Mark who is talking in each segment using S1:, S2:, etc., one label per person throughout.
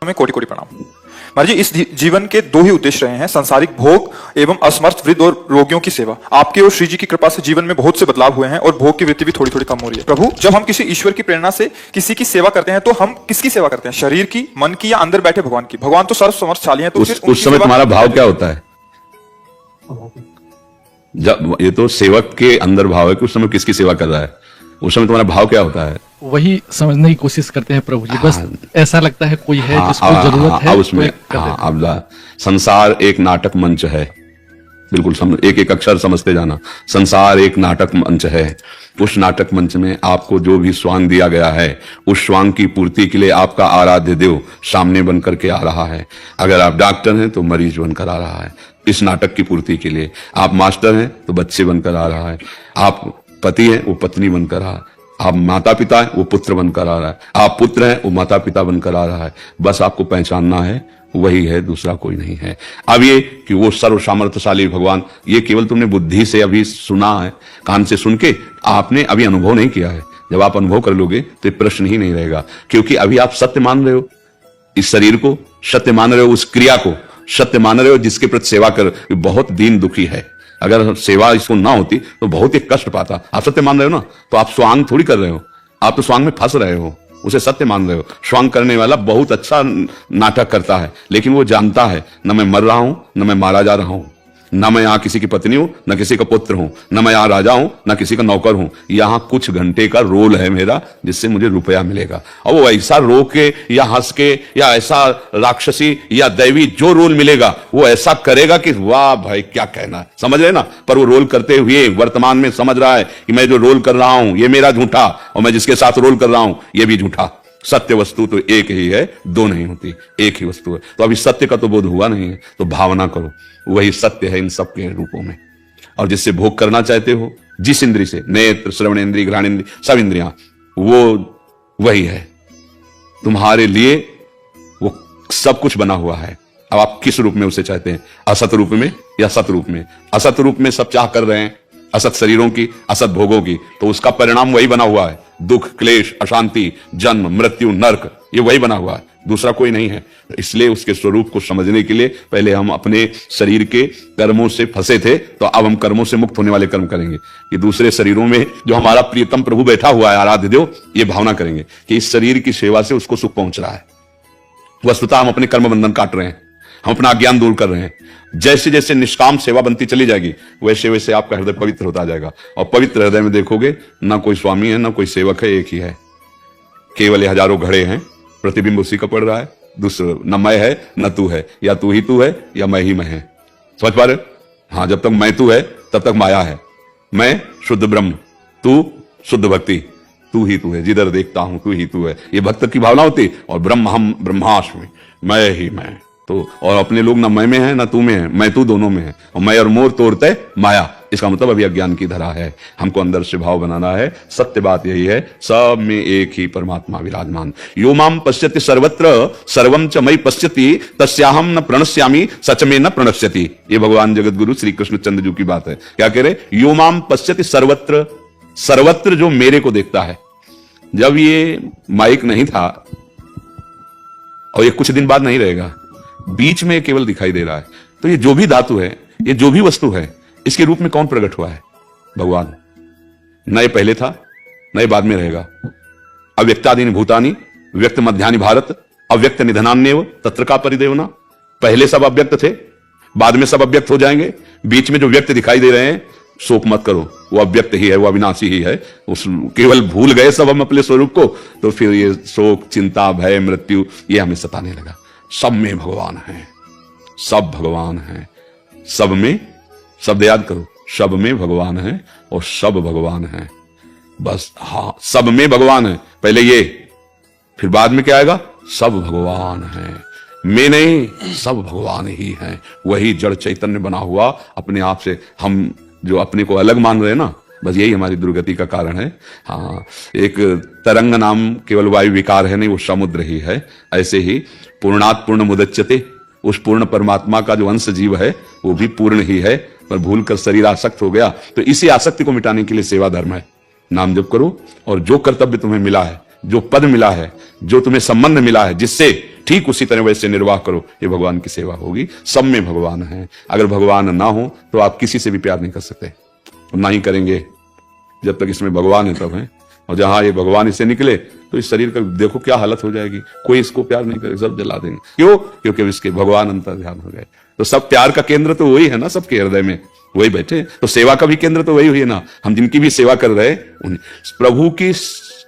S1: में कोटि कोटि प्रणाम। महाराज जी, इस जीवन के दो ही उद्देश्य रहे हैं, सांसारिक भोग एवं असमर्थ वृद्ध और रोगियों की सेवा। आपके और श्री जी की कृपा से जीवन में बहुत से बदलाव हुए हैं और भोग की वृत्ति भी थोड़ी थोड़ी कम हो रही है। प्रभु, जब हम किसी ईश्वर की प्रेरणा से किसी की सेवा करते हैं तो हम किसकी सेवा करते हैं? शरीर की, मन की, या अंदर बैठे भगवान की? भगवान तो सर्व समर्थशाली हैं, तो
S2: उस समय तुम्हारा भाव क्या होता है? जब ये तो सेवक के अंदर भाव है कि उस समय किसकी सेवा कर रहा है, उस समय तुम्हारा भाव क्या होता है?
S3: वही समझने की कोशिश करते हैं प्रभु जी। बस ऐसा लगता है कोई है जिसको जरूरत है
S2: उसमें। अब संसार एक नाटक मंच है, बिल्कुल एक एक अक्षर समझते जाना। संसार एक नाटक मंच है। उस नाटक मंच में आपको जो भी स्वांग दिया गया है, उस स्वांग की पूर्ति के लिए आपका आराध्य देव सामने बन करके आ रहा है। अगर आप डॉक्टर हैं तो मरीज बनकर आ रहा है इस नाटक की पूर्ति के लिए। आप मास्टर हैं तो बच्चे बनकर आ रहा है। आप पति हैं वो पत्नी बनकर आ रहा है। आप माता पिता हैं वो पुत्र बनकर आ रहा है। आप पुत्र हैं वो माता पिता बनकर आ रहा है। बस आपको पहचानना है, वही है, दूसरा कोई नहीं है। अब ये कि वो सर्व सामर्थ्यशाली भगवान, ये केवल तुमने बुद्धि से अभी सुना है, कान से सुन के, आपने अभी अनुभव नहीं किया है। जब आप अनुभव कर लोगे तो प्रश्न ही नहीं रहेगा, क्योंकि अभी आप सत्य मान रहे हो, इस शरीर को सत्य मान रहे हो, उस क्रिया को सत्य मान रहे हो जिसके प्रति सेवा कर बहुत दीन दुखी है। अगर सेवा इसको ना होती तो बहुत ही कष्ट पाता। आप सत्य मान रहे हो ना, तो आप स्वांग थोड़ी कर रहे हो, आप तो स्वांग में फंस रहे हो, उसे सत्य मान रहे हो। स्वांग करने वाला बहुत अच्छा नाटक करता है, लेकिन वो जानता है न मैं मर रहा हूं, न मैं मारा जा रहा हूं, न मैं यहां किसी की पत्नी हूं, न किसी का पुत्र हूं, न मैं यहां राजा हूं, न किसी का नौकर हूं। यहां कुछ घंटे का रोल है मेरा, जिससे मुझे रुपया मिलेगा। और वो ऐसा रो के या हंस के या ऐसा राक्षसी या दैवी जो रोल मिलेगा वो ऐसा करेगा कि वाह भाई क्या कहना है, समझ रहे ना। पर वो रोल करते हुए वर्तमान में समझ रहा है कि मैं जो रोल कर रहा हूं ये मेरा झूठा, और मैं जिसके साथ रोल कर रहा हूं ये भी झूठा। सत्य वस्तु तो एक ही है, दो नहीं होती, एक ही वस्तु है। तो अभी सत्य का तो बोध हुआ नहीं है, तो भावना करो, वही सत्य है इन सब के रूपों में। और जिससे भोग करना चाहते हो, जिस इंद्री से, नेत्र, श्रवण इंद्री, घ्राण इंद्री, सब इंद्रियां, वो वही है तुम्हारे लिए। वो सब कुछ बना हुआ है। अब आप किस रूप में उसे चाहते हैं, असत रूप में या सत रूप में? असत रूप में सब चाह कर रहे हैं, असत शरीरों की, असत भोगों की, तो उसका परिणाम वही बना हुआ है। दुख, क्लेश, अशांति, जन्म, मृत्यु, नरक, ये वही बना हुआ है, दूसरा कोई नहीं है। इसलिए उसके स्वरूप को समझने के लिए पहले हम अपने शरीर के कर्मों से फंसे थे, तो अब हम कर्मों से मुक्त होने वाले कर्म करेंगे। ये दूसरे शरीरों में जो हमारा प्रियतम प्रभु बैठा हुआ है, आराध्य देव, ये भावना करेंगे कि इस शरीर की सेवा से उसको सुख पहुंच रहा है। वस्तुतः हम अपने कर्म बंधन काट रहे हैं, हम अपना अज्ञान दूर कर रहे हैं। जैसे जैसे निष्काम सेवा बनती चली जाएगी, वैसे वैसे आपका हृदय पवित्र होता जाएगा। और पवित्र हृदय में देखोगे ना कोई स्वामी है, ना कोई सेवक है, एक ही है। केवल ये हजारों घड़े हैं, प्रतिबिंब उसी का पड़ रहा है। दूसरा न मैं है न तू है, या तू ही तू है या मैं ही मैं है। समझ पा रहे? हाँ, जब तक मैं तू है तब तक माया है। मैं शुद्ध ब्रह्म, तू शुद्ध भक्ति, तू ही तू है, जिधर देखता हूं तू ही तू है, ये भक्त की भावना होती। और ब्रह्म हम ब्रह्मास्मि, मैं ही मैं। तो और अपने लोग ना मैं में है ना तू में है, मैं तू दोनों में है। और मैं और मोर तोड़ते माया, इसका मतलब अभी अज्ञान की धरा है। हमको अंदर से भाव बनाना है। सत्य बात यही है, सब में एक ही परमात्मा विराजमान। यो माम पश्यति सर्वत्र सर्वम च मयि पश्यति तस्याहम न प्रणश्यामि सच में न प्रणश्यति। ये भगवान जगत गुरु श्री कृष्णचंद्र जी की बात है। क्या कह रहे? यो माम पश्यति सर्वत्र, सर्वत्र जो मेरे को देखता है। जब ये माइक नहीं था, और ये कुछ दिन बाद नहीं रहेगा, बीच में केवल दिखाई दे रहा है, तो ये जो भी धातु है, ये जो भी वस्तु है, इसके रूप में कौन प्रकट हुआ है? भगवान। न ये पहले था, न ये बाद में रहेगा। अव्यक्तादीनि भूतानि व्यक्त मध्यानि भारत अव्यक्त निधनान्येव तत्र का परिदेवना। पहले सब अव्यक्त थे, बाद में सब अव्यक्त हो जाएंगे। बीच में जो व्यक्त दिखाई दे रहे हैं, शोक मत करो, वो अव्यक्त ही है, वो अविनाशी ही है। उस केवल भूल गए सब हम अपने स्वरूप को, तो फिर ये शोक, चिंता, भय, मृत्यु, ये हमें सताने लगा। सब में भगवान है, सब भगवान है, सब में, शब्द याद करो, सब में भगवान है और सब भगवान है। बस हाँ, सब में भगवान है, पहले ये, फिर बाद में क्या आएगा? सब भगवान है। मैं नहीं, सब भगवान ही है। वही जड़ चैतन्य बना हुआ अपने आप से। हम जो अपने को अलग मान रहे हैं ना, बस यही हमारी दुर्गति का कारण है। हाँ, एक तरंग नाम केवल वायु विकार है नहीं, वो समुद्र ही है। ऐसे ही पूर्णात् पूर्ण मुदच्यते, उस पूर्ण परमात्मा का जो अंश जीव है वो भी पूर्ण ही है, पर भूल कर शरीर आसक्त हो गया। तो इसी आसक्ति को मिटाने के लिए सेवा धर्म है। नाम जप करो, और जो कर्तव्य तुम्हें मिला है, जो पद मिला है, जो तुम्हें संबंध मिला है, जिससे ठीक उसी तरह वैसे निर्वाह करो, ये भगवान की सेवा होगी। सब में भगवान है। अगर भगवान ना हो तो आप किसी से भी प्यार नहीं कर सकते, ना ही करेंगे जब तक इसमें भगवान है तब है। और जहां ये भगवान इससे निकले तो इस शरीर का देखो क्या हालत हो जाएगी। कोई इसको प्यार नहीं करे, सब जला देंगे। क्यों? क्योंकि इसके भगवान अंतर ध्यान हो गए। तो सब प्यार का केंद्र तो वही है ना, सबके हृदय में वही बैठे। तो सेवा का भी केंद्र तो वही हुई है ना। हम जिनकी भी सेवा कर रहे हैं प्रभु की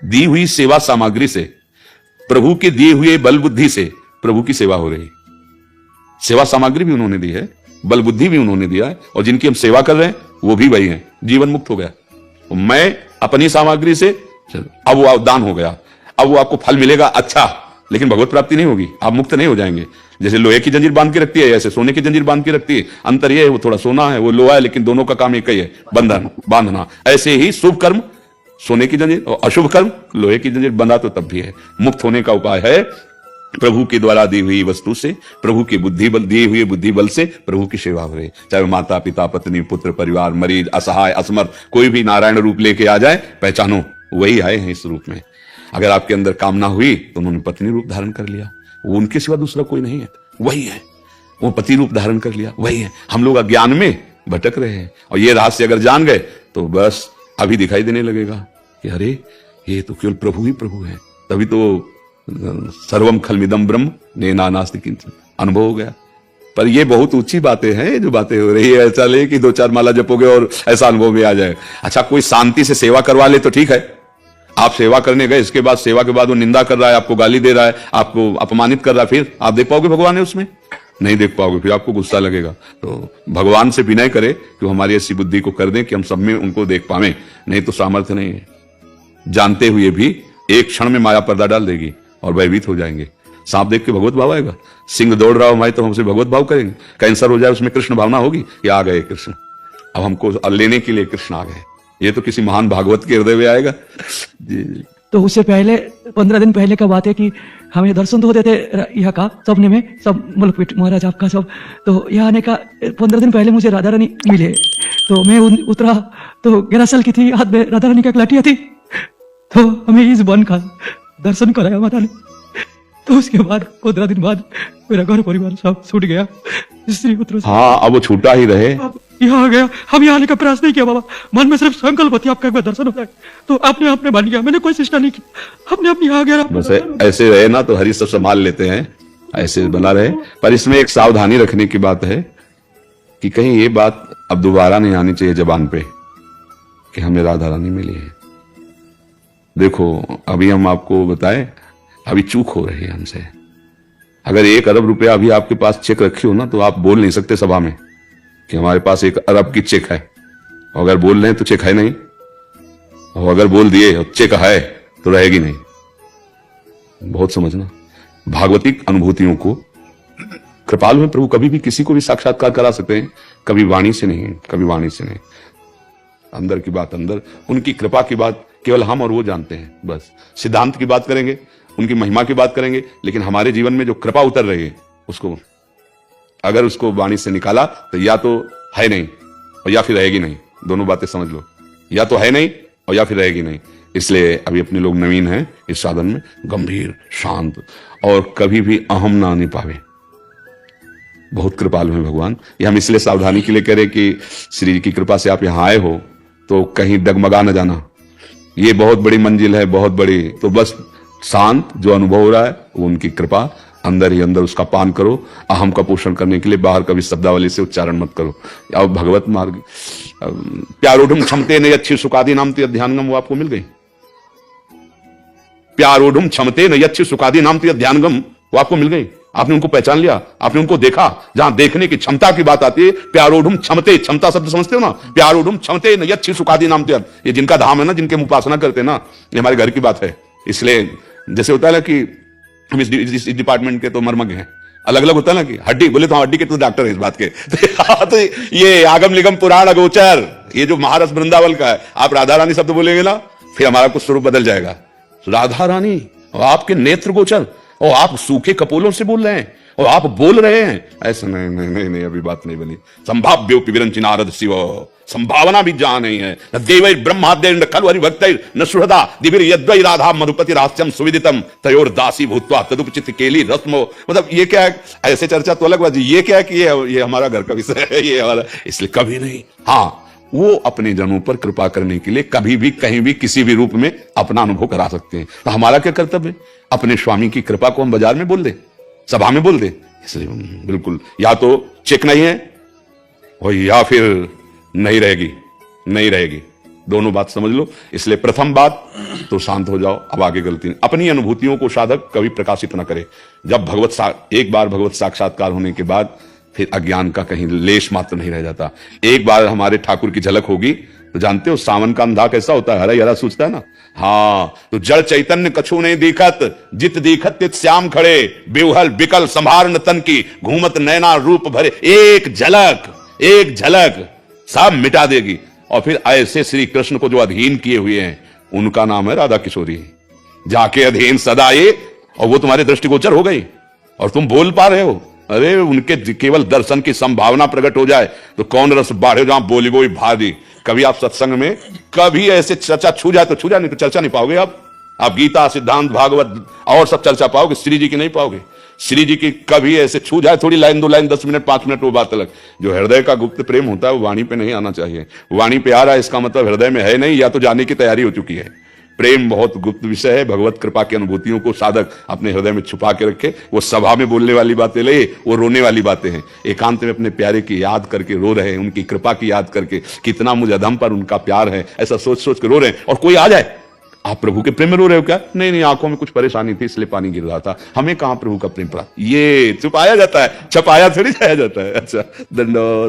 S2: दी हुई सेवा सामग्री से, प्रभु के दिए हुए बल बुद्धि से प्रभु की सेवा हो रही। सेवा सामग्री भी उन्होंने दी है, बल बुद्धि भी उन्होंने दिया है, और जिनकी हम सेवा कर रहे हैं वो भी वही है। जीवन मुक्त हो गया। मैं अपनी सामग्री से अब वो दान हो गया, अब वो आपको फल मिलेगा अच्छा, लेकिन भगवत प्राप्ति नहीं होगी, आप मुक्त नहीं हो जाएंगे। जैसे लोहे की जंजीर बांध के रखती है, ऐसे सोने की जंजीर बांध के रखती है। अंतर ये है वो थोड़ा सोना है, वो लोहा है, लेकिन दोनों का काम एक ही है, बंधन बांधना। ऐसे ही शुभ कर्म सोने की जंजीर और अशुभ कर्म लोहे की जंजीर बंधा तो तब भी है। मुक्त होने का उपाय है प्रभु के द्वारा दी हुई वस्तु से, प्रभु की बुद्धि बल दिए हुए बुद्धि बल से प्रभु की सेवा हो रही। चाहे माता पिता पत्नी पुत्र परिवार मरीज असहाय असमर्थ कोई भी नारायण रूप लेके आ जाए, पहचानो वही आए हैं इस रूप में। अगर आपके अंदर कामना हुई तो उन्होंने पत्नी रूप धारण कर लिया, वो उनके सिवा दूसरा कोई नहीं है, वही है। वो पति रूप धारण कर लिया, वही है। हम लोग अज्ञान में भटक रहे हैं, और ये रहस्य अगर जान गए तो बस अभी दिखाई देने लगेगा कि अरे ये तो केवल प्रभु ही प्रभु है। तभी तो सर्वम खलमिदम ब्रह्म नेना नास्ति किंचन अनुभव हो गया। पर ये बहुत ऊंची बातें हैं जो बातें हो रही है। ऐसा ले कि 2-4 माला जपोगे और ऐसा अनुभव में आ जाए। अच्छा, कोई शांति से सेवा करवा ले तो ठीक है। आप सेवा करने गए, इसके बाद सेवा के बाद वो निंदा कर रहा है, आपको गाली दे रहा है, आपको अपमानित कर रहा है, फिर आप देख पाओगे भगवान है उसमें? नहीं देख पाओगे, फिर आपको गुस्सा लगेगा। तो भगवान से विनय करे कि वो हमारी ऐसी बुद्धि को कर दें कि हम सब में उनको देख पावे, नहीं तो सामर्थ्य नहीं है। जानते हुए भी एक क्षण में माया पर्दा डाल देगी और भयभीत हो जाएंगे। सांप देख के भगवत भाव आएगा, सिंह दौड़ रहा हो हमारे तो हमसे भगवत भाव करेंगे। कैंसर हो जाए उसमें कृष्ण भावना होगी कि आ गए कृष्ण, अब हमको लेने के लिए कृष्ण आ गए। ये तो किसी महान भागवत के हृदय में आएगा। जी।
S4: तो उससे पहले 15 दिन पहले का बात है कि हमें दर्शन तो होते थे यहाँ का सपने में, सब मुल्कपीठ महाराज आपका सब। तो यहाँ आने का 15 दिन पहले मुझे राधा रानी मिले, तो मैं उतरा तो 11 साल की थी, हाथ में राधा रानी की एक लाठियाँ थी। तो हमें इस वन का दर्शन कराया माता ने। तो उसके बाद 15 दिन बाद मेरा घर परिवार सब छूट गया, स्त्री पुत्र।
S2: हाँ, अब वो छूटा ही रहे।
S4: यहाँ आ गया, हम यहाँ आने का प्रयास नहीं किया बाबा, मन में सिर्फ संकल्प होती आपका एक बार दर्शन हो जाए। तो आपने आपने मान लिया, मैंने कोई चेष्टा नहीं की, अपने अपने यहाँ गया।
S2: बस ऐसे रहे ना तो हरि सब संभाल लेते हैं, ऐसे बना रहे। पर इसमें एक सावधानी रखने की बात है कि कहीं ये बात अब दोबारा नहीं आनी चाहिए जबान पे कि हमें राधा रानी मिली है। देखो अभी हम आपको बताएं, अभी चूक हो रही है हमसे। अगर 1 अरब रुपया अभी आपके पास चेक रखी हो ना, तो आप बोल नहीं सकते सभा में कि हमारे पास 1 अरब की चेक है। और अगर बोल रहे हैं तो चेक है नहीं, और अगर बोल दिए और चेक है तो रहेगी नहीं। बहुत समझना, भागवतिक अनुभूतियों को कृपालु है प्रभु, कभी भी किसी को भी साक्षात्कार करा सकते हैं, कभी वाणी से नहीं, कभी वाणी से नहीं। अंदर की बात अंदर, उनकी कृपा की बात केवल हम और वो जानते हैं। बस सिद्धांत की बात करेंगे, उनकी महिमा की बात करेंगे, लेकिन हमारे जीवन में जो कृपा उतर रही है उसको अगर उसको वाणी से निकाला तो या तो है नहीं और या फिर रहेगी नहीं। दोनों बातें समझ लो, या तो है नहीं और या फिर रहेगी नहीं। इसलिए अभी अपने लोग नवीन हैं इस साधन में, गंभीर शांत और कभी भी अहम ना आने पावे। बहुत कृपालु है भगवान। ये हम इसलिए सावधानी के लिए कह रहे कि श्री जी की कृपा से आप यहाँ आए हो तो कहीं डगमगा न जाना। ये बहुत बड़ी मंजिल है, बहुत बड़ी। तो बस शांत जो अनुभव हो रहा है वो उनकी कृपा, अंदर ही अंदर उसका पान करो। अहम का पोषण करने के लिए बाहर कभी शब्दावली से उच्चारण मत करो। अब भगवत मार्ग प्यारोढ़ क्षमते न यच्छि सुखादि नाम ते ध्यानगम, वो आपको मिल गई। प्यारोढ़ क्षमते न यच्छि सुखादि नाम ते ध्यानगम, वो आपको मिल गई। आपने उनको पहचान लिया, आपने उनको देखा। जहां देखने की क्षमता की बात आती है, प्यारोढ़ क्षमते, क्षमता शब्द समझते हो ना, प्यारोढ़ क्षमते न यच्छि सुखादि नाम ते, ये जिनका धाम है ना, जिनके हम उपासना करते हैं ना, ये हमारे घर की बात है। इसलिए जैसे होता है ना कि हम इस डिपार्टमेंट के तो मर्मज्ञ हैं, अलग अलग होता है ना कि हड्डी बोले तो हड्डी के तो डॉक्टर है इस बात के। तो ये आगम निगम पुराण अगोचर, ये जो महारस वृंदावन का है, आप राधा रानी शब्द बोलेंगे ना, फिर हमारा कुछ स्वरूप बदल जाएगा। राधा रानी और आपके नेत्र गोचर, और आप सूखे कपोलों से बोल रहे हैं, और आप बोल रहे हैं ऐसा नहीं नहीं नहीं, नहीं अभी बात नहीं बनी। संभाव्योपि विरंचि नारद शिव, संभावना भी जहां नहीं है। न देवै ब्रह्माद्यैर्न खलु हरिभक्तैर् न सुहृदा दिव्य यद्वै राधा मधुपति रास्यम सुविदितम तयोर दासी भूत्वा तदुपचित केली रस्मो। मतलब ये क्या है, ऐसे चर्चा तो अलग बात है, ये क्या है कि ये हमारा घर का विषय है, ये हमारा, इसलिए कभी नहीं। हाँ, वो अपने जनों पर कृपा करने के लिए कभी भी कहीं भी किसी भी रूप में अपना अनुभव करा सकते हैं। तो हमारा क्या कर्तव्य है? अपने स्वामी की कृपा को हम बाजार में बोल दें, सभा में बोल दें। इसलिए बिल्कुल या तो चेक नहीं है और या फिर नहीं रहेगी, नहीं रहेगी, दोनों बात समझ लो। इसलिए प्रथम बात तो शांत हो जाओ, अब आगे गलती नहीं। अपनी अनुभूतियों को साधक कभी प्रकाशित न करे। जब एक बार भगवत साक्षात्कार होने के बाद फिर अज्ञान का कहीं लेश मात्र नहीं रह जाता। एक बार हमारे ठाकुर की झलक होगी तो जानते हो सावन का अंधा कैसा होता है, हरा हरा सूझता है ना। हाँ, तो जड़ चैतन्य कछु नहीं दिखत, जित दिखत तित श्याम खड़े, बेवहल बिकल संभार न तन की, घूमत नैना रूप भरे। एक झलक सब मिटा देगी। और फिर ऐसे श्री कृष्ण को जो अधीन किए हुए हैं उनका नाम है राधा किशोरी। जाके अधीन सदा ये, और वो तुम्हारे दृष्टिगोचर हो गई और तुम बोल पा रहे हो। अरे उनके केवल दर्शन की संभावना प्रकट हो जाए तो कौन रस बाढ़े, जहां बोली बोई भारी। कभी आप सत्संग में कभी ऐसे चर्चा छू जाए तो छू जाए, नहीं तो चर्चा नहीं पाओगे। आप गीता, सिद्धांत, भागवत और सब चर्चा पाओगे, श्री जी की नहीं पाओगे। श्री जी की कभी ऐसे छू जाए, थोड़ी लाइन, 2 लाइन, 10 मिनट, 5 मिनट, वो बात अलग। जो हृदय का गुप्त प्रेम होता है वो वाणी पे नहीं आना चाहिए। वाणी पे आ रहा है इसका मतलब हृदय में है नहीं, या तो जाने की तैयारी हो चुकी है। प्रेम बहुत गुप्त विषय है। भगवत कृपा की अनुभूतियों को साधक अपने हृदय में छुपा के रखे। वो सभा में बोलने वाली बातें ले, वो रोने वाली बातें हैं। एकांत में अपने प्यारे की याद करके रो रहे हैं, उनकी कृपा की याद करके, कितना मुझ अधम पर उनका प्यार है, ऐसा सोच सोच के रो रहे हैं। और कोई आ जाए, आप प्रभु के प्रेम में रो रहे हो क्या? नहीं नहीं, आंखों में कुछ परेशानी थी इसलिए पानी गिर रहा था। हमें कहां प्रभु का प्रेम पड़ा? ये छुपाया जाता है, छपाया थोड़ी जाया जाता है। अच्छा, दंडोत।